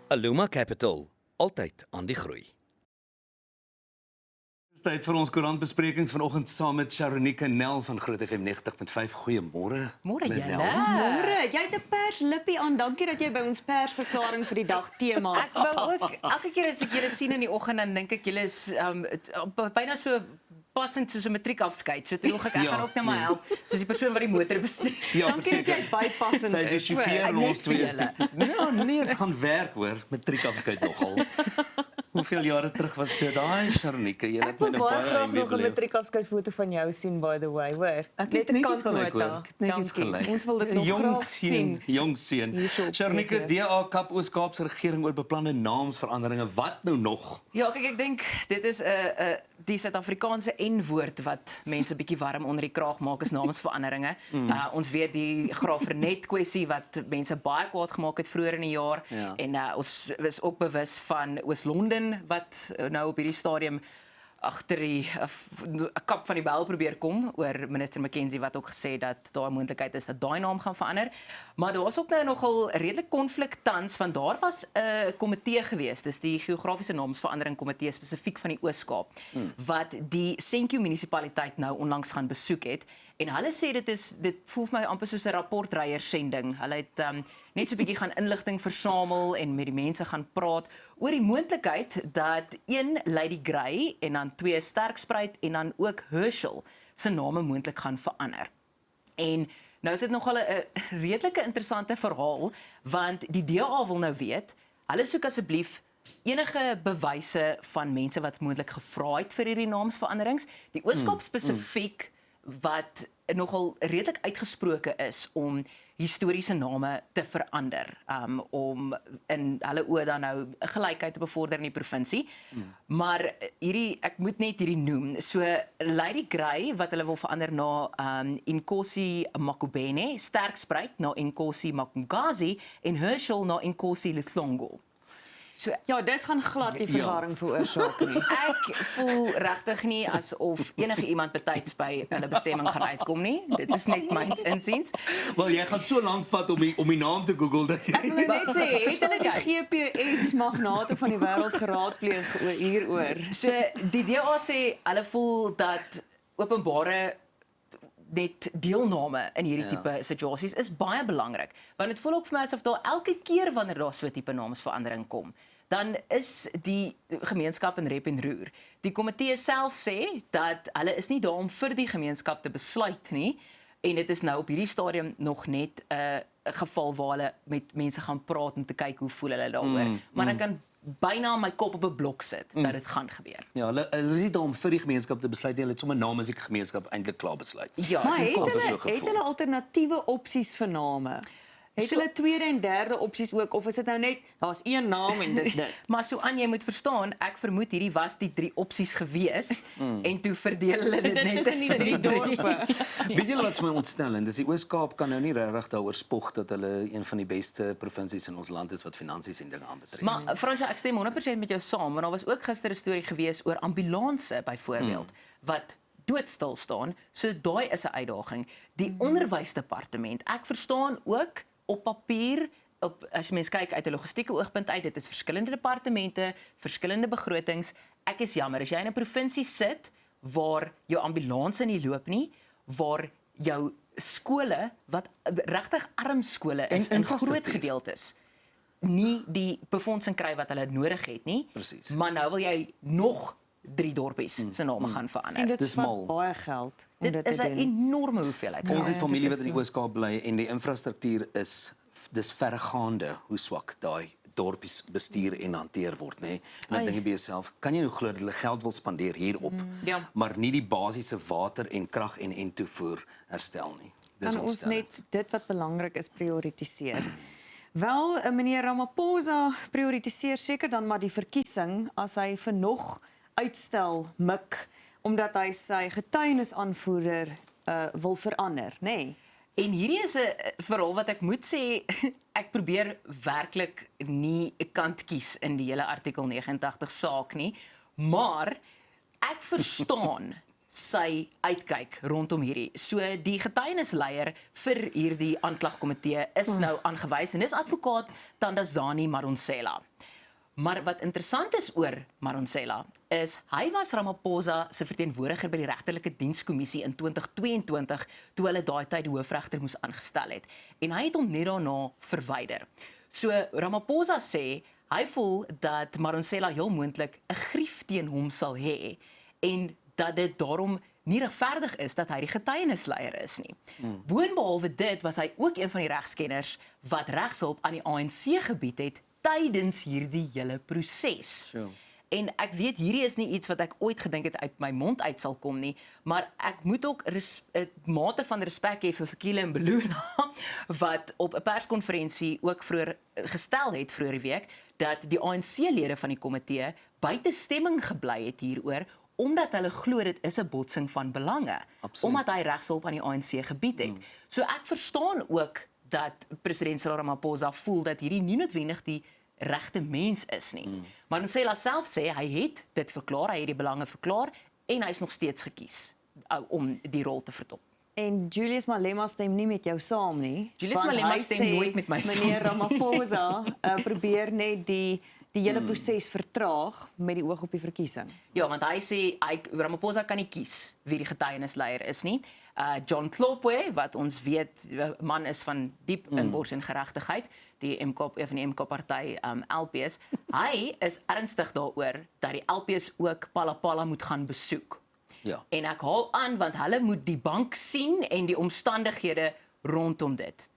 Aluma Capital, altyd aan die groei. Dis tyd vir ons koerantbesprekings vanoggend saam met Sharonika Nel van Groot FM 90.5. Goeiemôre. Môre met julle. Nel. Môre, jy het 'n perslippie aan. Dankie dat jy by ons persverklaring vir die dag tema. Ek wou ook elke keer as ek julle sien in die oggend dan dink ek julle is byna so passend soos 'n matriekafskeid. So toe dink ek gaan ook net maar help. Dis die persoon wat die motor bestuur. Ja, Dankie dat jy bypassend Sy is die is. chauffeur en Ek ons net twee vir is die... Ja, nee, dit gaan werk hoor, matriekafskeid nogal. Hoeveel jare terug was dit? Daai Sharonika, jy Ek het my wil nou baie baie graag nog 'n inbeleef. matriekafskeidfoto van jou sien, by the way, hoor. Ek het Net 'n net kant iets gelyk hoor. nota. Ek het net iets Dankie. gelyk. Ons wil dit nog Jong graag seun, sien. Jong seun. Hierso op Sharonika, TV. DA kap Oos-Kaapse regering oor beplande naamsveranderinge. Wat nou nog? Ja, kyk ek dink dit is 'n die Suid-Afrikaanse N-woord wat mense bietjie warm onder die kraag maak is naamsveranderinge. Ons weet die Graaf-Reinet kwessie wat mense baie kwaad gemaak het vroeër in die jaar Ja. en ons is ook bewus van Oos-London wat nou op hierdie stadium agter die 'n kap van die bel probeer kom oor minister McKenzie wat ook gesê dat daar 'n moontlikheid is dat daai naam gaan verander. Maar daar was ook nou nogal redelik konflik tans want daar was 'n komitee gewees, dis die geografiese naamsverandering komitee spesifiek van die Oos-Kaap wat die Senqu munisipaliteit nou onlangs gaan besoek het en hulle sê dit voel vir my amper soos 'n rapportreiersending. Hulle het net so 'n bietjie gaan inligting versamel en met die mense gaan praat oor die moontlikheid dat 1 Lady Grey en dan 2 Sterkspruit en dan ook Herschel se name moontlik gaan verander. En nou is dit nogal 'n redelike interessante verhaal want die DA wil nou weet, hulle soek asseblief enige bewyse van mense wat moontlik gevra het vir hierdie naamsveranderings. Die Oos-Kaap spesifiek wat nogal redelik uitgesproke is om historiese name te verander, om in hulle oë dan nou gelykheid te bevorder in die provinsie. Maar ek moet net hierdie noem. So Lady Grey wat hulle wil verander na Inkosi Makubene, Sterkspruit na Inkosi Makungazi en Herschel na Inkosi Litlongo. So Ja, dit gaan glad nie verwarring veroorsaak nie. ek voel regtig nie asof enige iemand betyds by hulle bestemming gaan uitkom nie. Dit is net myns insiens. Wel, jy gaan so lank vat om die naam te Google dat Ek jy... wil net sê, het Verstaan hulle die GPS magnate van die wêreld geraadpleeg hieroor? So die DA sê hulle voel dat openbare net deelname in hierdie tipe situasies is baie belangrik. Want dit voel ook vir my asof daar elke keer wanneer daar so 'n tipe naamsverandering kom, dan is die gemeenskap in rep en roer. Die komitee self sê dat hulle is nie daar om vir die gemeenskap te besluit nie en dit is nou op hierdie stadium nog net 'n geval waar hulle met mense gaan praat om te kyk hoe voel hulle daaroor. Maar ek kan byna my kop op 'n blok sit dat dit gaan gebeur. Ja, hulle is nie daar om vir die gemeenskap te besluit nie, hulle het sommer namens die gemeenskap eintlik klaar besluit. Ja, Maar het kom hulle, so het gevoel. hulle alternatiewe opsies vir name? Het So- hulle tweede en derde opsies ook of is dit nou net daar's een naam en dis dit? Maar so aan jy moet verstaan, ek vermoed hierdie was die 3 opsies gewees en toe verdeel hulle dit net Dit is nie tussen die 3 dorpe. Weet julle wat vir my ontstellend? Dis die Oos-Kaap kan nou nie regtig daaroor spog dat hulle een van die beste provinsies in ons land is wat finansies en dinge aanbetref. Maar Fransja, ek stem 100% met jou saam, want daar was ook gister 'n storie gewees oor ambulanse byvoorbeeld wat doodstil staan. So daai is 'n uitdaging. Die onderwysdepartement, ek verstaan ook op papier as jy mens kyk uit 'n logistieke oogpunt uit, dit is verskillende departemente, verskillende begrotings. Ek is jammer as jy in 'n provinsie sit waar jou ambulans nie loop nie, waar jou skole wat regtig arm skole is En in groot infrastruktuur. gedeeltes nie die befondsing kry wat hulle nodig het nie. Presies. Maar nou wil jy nog 3 dorpies se name gaan En verander. dit Dis vat mal. baie geld om dit Dit is te 'n doen. enorme hoeveelheid. Ons geld. het familie dit wat is in die Oos-Kaap bly en die infrastruktuur dis verregaande hoe swak daai dorpies bestuur en hanteer word, nê. En dan dink jy by jouself, kan jy nou glo dat hulle geld wil spandeer hierop, Ja. maar nie die basiese water en krag en toevoer herstel nie. Dis Kan ons ontstellend. net dit wat belangrik is prioritiseer. Wel, meneer Ramaphosa prioritiseer seker dan maar die verkiesing as hy vir nog uitstel mik omdat hy sy getuienisaanvoerder wil verander, nê? Nee. En hierdie is 'n verhaal wat ek moet sê, ek probeer werklik nie 'n kant kies in die hele artikel 89 saak nie, maar ek verstaan sy uitkyk rondom hierdie. So die getuienisleier vir hierdie aanklagkomitee is nou aangewys en dis advokaat Thandazani Madonsela. Maar wat interessant is oor Madonsela is hy was Ramaphosa se verteenwoordiger by die regterlike dienskommissie in 2022 toe hulle daai tyd die hoofregter moes aangestel het. En hy het hom net daarna verwyder. So Ramaphosa sê hy voel dat Madonsela heel moontlik 'n grief teen hom sal hê en dat dit daarom nie regverdig is dat hy die getuienisleier is nie. Boonbehalwe dit was hy ook een van die regskenners wat regshulp aan die ANC gebied het tydens hierdie hele proses. Sure. En ek weet hierdie is nie iets wat ek ooit gedink het uit my mond uit sal kom nie, maar ek moet ook 'n mate van respek hê vir Fikile Mbalula wat op 'n perskonferensie ook vroeër gestel het vroeër die week dat die ANC-lede van die komitee buite stemming gebly het hieroor omdat hulle glo dit is 'n botsing van belange, Absoluut. omdat hy regshulp aan die ANC gebied het. So ek verstaan ook dat president Cyril Ramaphosa voel dat hierdie nie noodwendig die regte mens is nie. Maar Madonsela self sê hy het dit verklaar, hy het die belange verklaar en hy is nog steeds gekies om die rol te vertop. En Julius Malema stem nie met jou saam nie. Julius want Malema hy stem sê, nooit met my saam Meneer nie. Ramaphosa probeer net die hele proses vertraag met die oog op die verkiesing. Ja, want hy sê Ramaphosa kan nie kies wie die getuienisleier is nie. John Tlopwe, wat ons weet 'n man is van diep inbors en geregtigheid, die MK van die MK-party LPS, hy is ernstig daaroor dat die LPS ook Palapala moet gaan besoek. Ja. En ek haal aan want hulle moet die bank sien en die omstandighede rondom dit.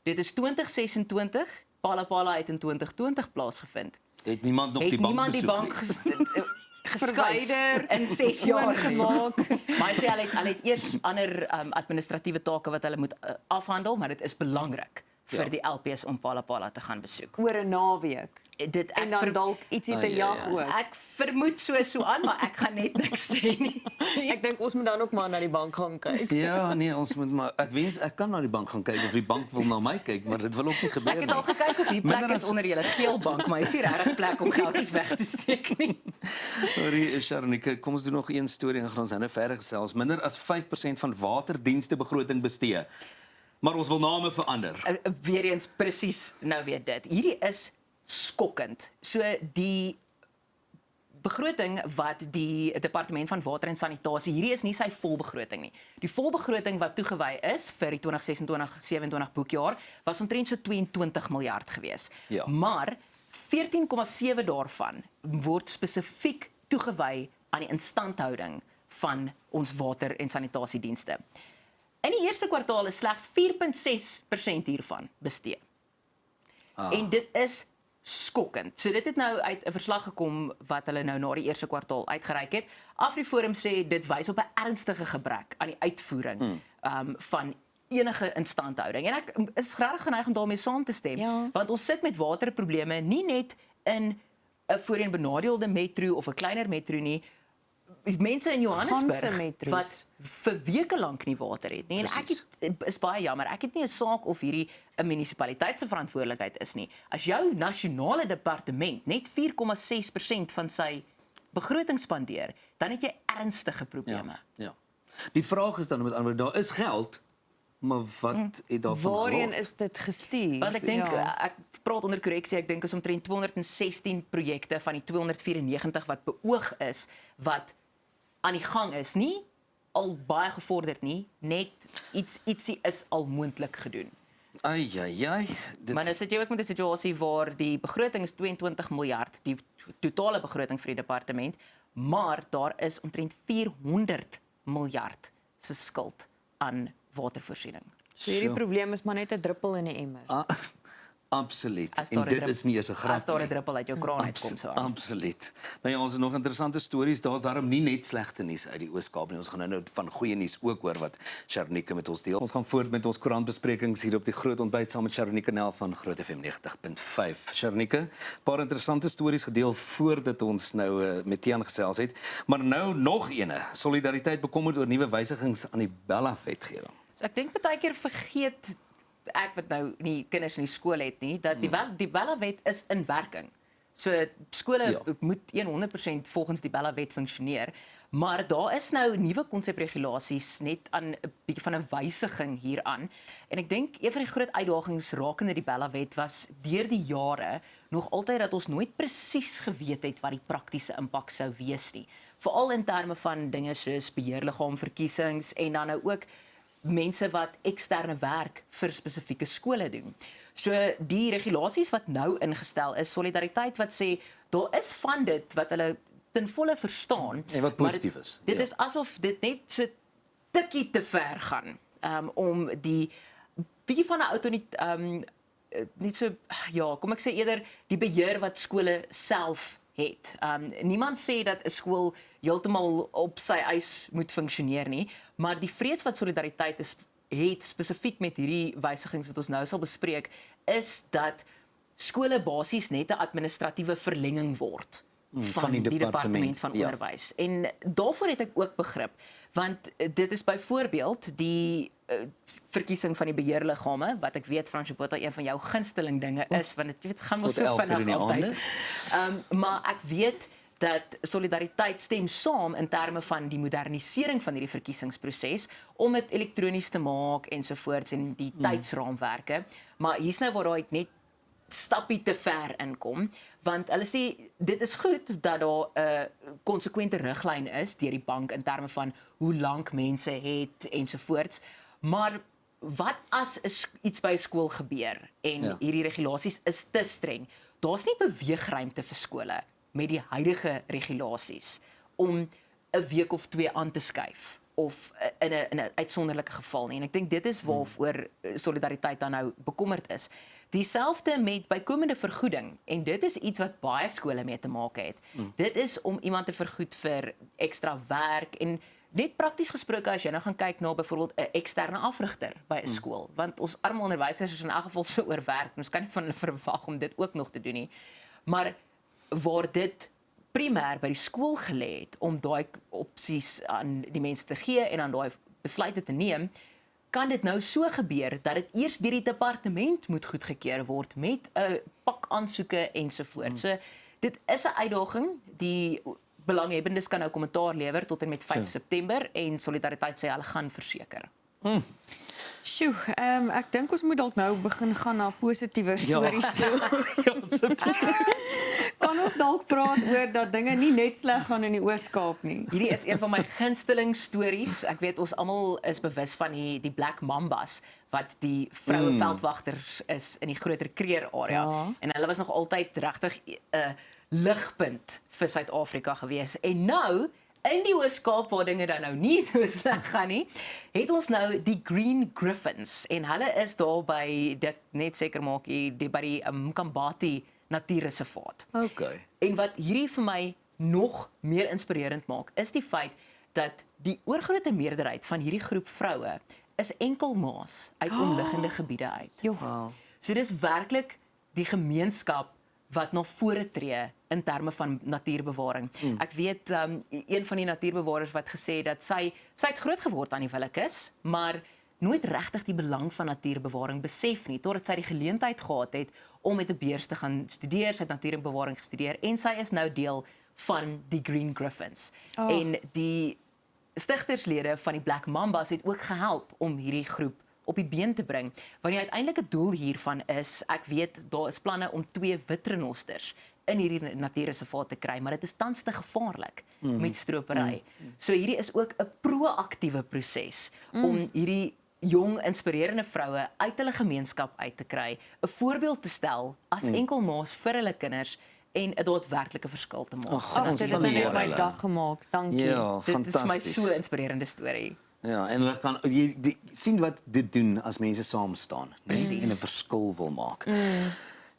Dit is 2026, Palapala het in 2020 plaasgevind. Het niemand nog Het die bank niemand die besoek bank nie? geskuiver in 6 jaar gemaak. Maar hy sê hulle het eers ander administratiewe take wat hulle moet afhandel, maar dit is belangrik vir die LPS om Palapala te gaan besoek. Oor 'n naweek. Dit En dan dalk ietsie te jag ook. Ek vermoed so aan, maar ek gaan net niks sê nie. Ek dink ons moet dan ook maar na die bank gaan kyk. Ja, nee, ons moet maar ek wens ek kan na die bank gaan kyk of die bank wil na my kyk, maar dit wil ook nie gebeur Ek nie. het al gekyk of die plek Minder is as- onder julle geelbank, maar is nie regtig plek om geldjies weg te steek nie. Hoorie, Sharonike, kom ons doen nog een storie en gaan ons nou verder gesels. Minder as 5% van waterdienste begroting bestee. Maar ons wil name verander. Weer eens presies nou weer dit. Hierdie is skokkend. So die begroting wat die departement van water en sanitasie, hierdie is nie sy volbegroting nie. Die volbegroting wat toegewy is vir die 2026-27 boekjaar was omtrent so 22 miljard gewees. Ja. Maar 14,7 daarvan word spesifiek toegewy aan die instandhouding van ons water en sanitasiedienste. In die eerste kwartaal is slegs 4,6% hiervan bestee. En dit is skokkend. So dit het nou uit 'n verslag gekom wat hulle nou na die eerste kwartaal uitgereik het. AfriForum sê dit wys op 'n ernstige gebrek aan die uitvoering van enige instandhouding. En ek is regtig geneig om daarmee saam te stem, Ja. want ons sit met waterprobleme nie net in 'n voorheen benadeelde metro of 'n kleiner metro nie. Mense in Johannesburg Ganse metros. wat vir weke lank nie water het nie. En Presies. is baie jammer. Ek het nie 'n saak of hierdie 'n munisipaliteit se verantwoordelikheid is nie. As jou nasionale departement net 4,6% van sy begroting spandeer, dan het jy ernstige probleme. Ja. Die vraag is dan met ander woorde, daar is geld, maar wat het daarvan Waarheen geword? is dit gestuur? Want ek dink ek praat onder korreksie, ek dink is omtrent 216 projekte van die 294 wat beoog is wat aan die gang is, nie al baie gevorderd nie, net ietsie is al moontlik gedoen. Ai ai ai. Maar nou sit jy ook met 'n situasie waar die begroting is 22 miljard, die totale begroting vir die departement, maar daar is omtrent 400 miljard se skuld aan watervoorsiening. So hierdie probleem is maar net 'n druppel in die emmer. Absoluut. As En daar 'n dit drup- is nie eens 'n grap As daar 'n nie. druppel uit jou kraan uitkom so. Absoluut. Nou ja, ons het nog interessante stories. Daar's daarom nie net slegte nuus uit die Oos-Kaap nie. Ons gaan nou van goeie nuus ook hoor wat Sharonike met ons deel. Ons gaan voort met ons koerantbesprekings hier op die Groot Ontbyt saam met Sharonike Nel van Groot FM 90.5. Sharonike, paar interessante stories gedeel voordat ons nou met Tiaan gesels het. Maar nou nog eene. Solidariteit bekommerd oor nuwe wysigings aan die Bella-wetgewing. So ek dink baie keer vergeet ek wat nou nie kinders in die skool het nie, dat die Bella-wet is in werking. So skole Ja. moet 100% volgens die Bella-wet funksioneer, Maar daar is nou nuwe konsepregulasies net aan 'n bietjie van 'n wysiging hieraan. En ek dink een van die groot uitdagings rakende die Bella-wet was deur die jare nog altyd dat ons nooit presies geweet het wat die praktiese impak sou wees nie. Veral in terme van dinge soos beheerliggaamverkiesings en dan nou ook mense wat eksterne werk vir spesifieke skole doen. So die regulasies wat nou ingestel is, solidariteit wat sê daar is van dit wat hulle ten volle verstaan. En wat positief is. Dit is asof dit net so tikkie te ver gaan om die bietjie van 'n autoriteit net so ja, kom ek sê eerder die beheer wat skole self het. Niemand sê dat 'n skool heeltemal op sy eis moet funksioneer nie, maar die vrees wat solidariteit het spesifiek met hierdie wysigings wat ons nou sal bespreek, is dat skole basies net 'n administratiewe verlenging word van die departement van onderwys. En daarvoor het ek ook begrip, want dit is byvoorbeeld die verkiesing van die beheerliggame, wat ek weet Fransjo Botha een van jou gunsteling dinge is, want dit gaan mos so vinnig altyd. Maar ek weet dat solidariteit stem saam in terme van die modernisering van hierdie verkiesingsproses om dit elektronies te maak ensovoorts en die tydsraamwerke. Maar hier's nou waar daai net stappie te ver inkom, want hulle sê dit is goed dat daar 'n konsekwente riglyn is deur die bank in terme van hoe lank mense het ensovoorts, maar wat as iets by 'n skool gebeur en hierdie regulasies is te streng? Daar's nie beweegruimte vir skole met die huidige regulasies om 'n week of 2 aan te skuif of in 'n uitsonderlike geval nie. En ek dink dit is waarvoor solidariteit dan nou bekommerd is. Dieselfde met bykomende vergoeding, en dit is iets wat baie skole mee te maak het. Dit is om iemand te vergoed vir ekstra werk en net prakties gesproke as jy nou gaan kyk na byvoorbeeld 'n eksterne afrigter by 'n skool, want ons arme onderwysers is in elk geval so oorwerk, ons kan nie van hulle verwag om dit ook nog te doen nie. Maar waar dit primêr by die skool gelê het om daai opsies aan die mense te gee en aan daai besluite te neem, kan dit nou so gebeur dat dit eers deur die departement moet goedgekeur word met 'n pak aansoeke ensovoorts. So dit is 'n uitdaging. Die belanghebbendes kan nou kommentaar lewer tot en met 5 September en Solidariteit sê hulle gaan verseker. Sjoe, ek dink ons moet dalk nou begin gaan na positiewe stories toe. Kan ons dalk praat oor dat dinge nie net sleg gaan in die Oos-Kaap nie? Hierdie is een van my gunsteling stories. Ek weet ons almal is bewus van die Black Mambas wat die vroue veldwagters is in die groter Kreer area. En hulle was nog altyd regtig 'n ligpunt vir Suid-Afrika gewees. En nou in die Oos-Kaap waar dinge dan nou nie so sleg gaan nie, het ons nou die Green Griffins en hulle is daar by dit net seker maak by die Mkambati Natuurreservaat. Okay. En wat hierdie vir my nog meer inspirerend maak, is die feit dat die oorgrootste meerderheid van hierdie groep vroue is enkel ma's uit omliggende gebiede uit. So dis werklik die gemeenskap wat na vore tree in terme van natuurbewaring. Ek weet een van die natuurbewarers wat gesê het dat sy het groot geword aan die Willekes, maar nooit regtig die belang van natuurbewaring besef nie, totdat sy die geleentheid gehad het om met 'n beurs te gaan studeer, sy het natuurbewaring gestudeer en sy is nou deel van die Green Griffins. En die stigterslede van die Black Mambas het ook gehelp om hierdie groep op die been te bring. Want die uiteindelike doel hiervan is, ek weet daar is planne om 2 wit renosters in hierdie natuurreservaat te kry, maar dit is tans te gevaarlik met stropery. So hierdie is ook 'n proaktiewe proses om hierdie jong inspirerende vroue uit hulle gemeenskap uit te kry, 'n voorbeeld te stel as enkelmaas vir hulle kinders en 'n daadwerklike verskil te maak. Ag, dit het net my dag gemaak. Dankie. Ja, Dit is my fantasties. so inspirerende storie. Ja, en hulle kan sien wat dit doen as mense saam staan, en 'n verskil wil maak.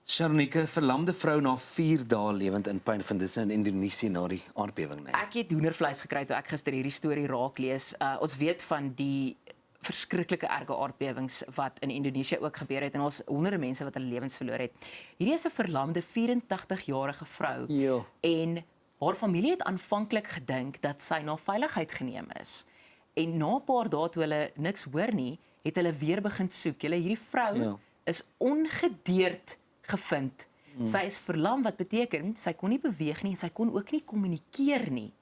Sharonika, verlamde vrou na 4 dae lewend in pyn, vind dit in Indonesië na die aardbewing, nee. Ek het hoendervleis gekry toe ek gister hierdie storie raak lees. Ons weet van die verskriklike erge aardbewings wat in Indonesië ook gebeur het en ons honderde mense wat hulle lewens verloor het. Hierdie is 'n verlamde 84-jarige vrou en haar familie het aanvanklik gedink dat sy na veiligheid geneem is. En na 'n paar dae toe hulle niks hoor nie, het hulle weer begin soek. Hierdie vrou is ongedeerd gevind. Sy is verlam, wat beteken sy kon nie beweeg nie en sy kon ook nie kommunikeer nie.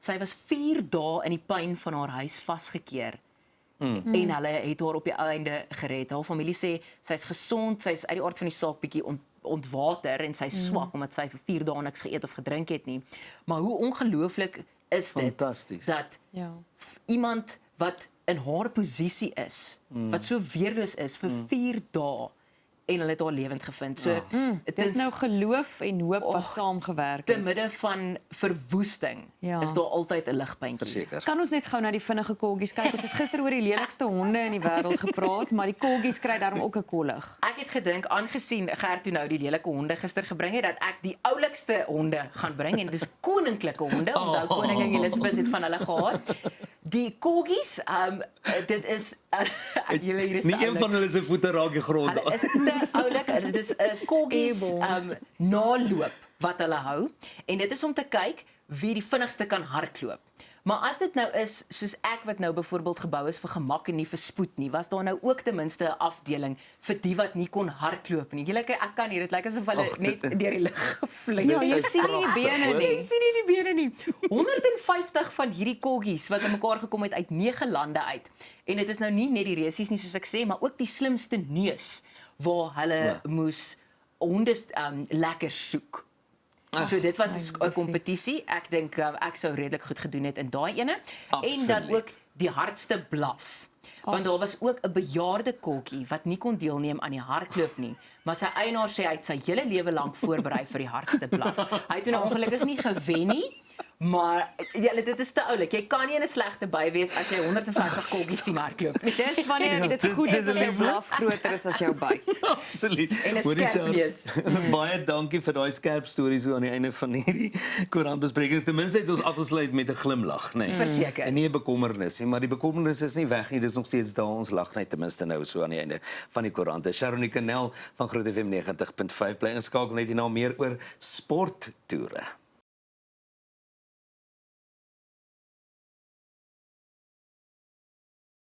sy was 4 dae in die puin van haar huis vasgekeer. En hulle het haar op die einde gered. Haar familie sê sy's gesond, sy's uit die aard van die saak bietjie ontwater en sy's swak omdat sy vir 4 dae niks geëet of gedrink het nie. Maar hoe ongelooflik is dit Fantasties. dat Ja. iemand wat in haar posisie is, wat so weerloos is vir 4 dae en hulle het haar lewend gevind. So Dis nou geloof en hoop wat saamgewerk te het. midde van verwoesting Ja. is daar altyd 'n ligpuntjie. Verseker. Kan ons net gou na die vinnige koggies kyk? Ons het gister oor die lelikste honde in die wêreld gepraat, maar die koggies kry daarom ook 'n kollig. Ek het gedink, aangesien Gert toe nou die lelike honde gister gebring het, dat ek die oulikste honde gaan bring en dis koninklike honde, omdat koningin Elizabeth het van hulle gehad. Die koggies, dit is julle hier is Nie te een van hulle se voete raak die grond. Hulle is te oulik. Dit is 'n koggies naloop wat hulle hou en dit is om te kyk wie die vinnigste kan hardloop. Maar as dit nou is soos ek wat nou byvoorbeeld gebou is vir gemak en nie vir spoed nie, was daar nou ook ten minste 'n afdeling vir die wat nie kon hardloop nie. Julle ek kan hier, dit lyk asof hulle net deur die lug gevlieg Ja, het. jy sien nie die bene nie. Jy sien nie die bene nie. 150 van hierdie koggies wat aan mekaar gekom het uit 9 lande uit. En dit is nou nie net die resies nie soos ek sê, maar ook die slimste neus waar hulle moes honde lekker soek. So dit was 'n kompetisie. Ek dink ek sou redelik goed gedoen het in daai ene. En dan Absoluut. ook die hardste blaf. Want daar was ook 'n bejaarde kokkie wat nie kon deelneem aan die hardloop nie, maar sy eienaar sê hy het sy hele lewe lank voorberei vir die hardste blaf. Hy het nou ongelukkig nie gewen nie, maar dit is te oulik. Jy kan nie in 'n slegte by wees as jy 150 kokkies sien hardloop nie. Dis wanneer dit goed is as jou blaf groter is as jou byt. Absoluut. En 'n Hoorie, skerp Sharon, neus. Baie dankie vir daai skerp stories so aan die einde van hierdie koerantbesprekings. Ten minste het ons afgesluit met 'n glimlag, nee. Verseker. En nie 'n bekommernis nie, maar die bekommernis is nie weg nie. Dis nog steeds daar. Ons lag net ten minste nou so aan die einde van die koerante. Sharonika Nel van Groot FM 90.5 bly inskakel net hierna meer oor sporttoere.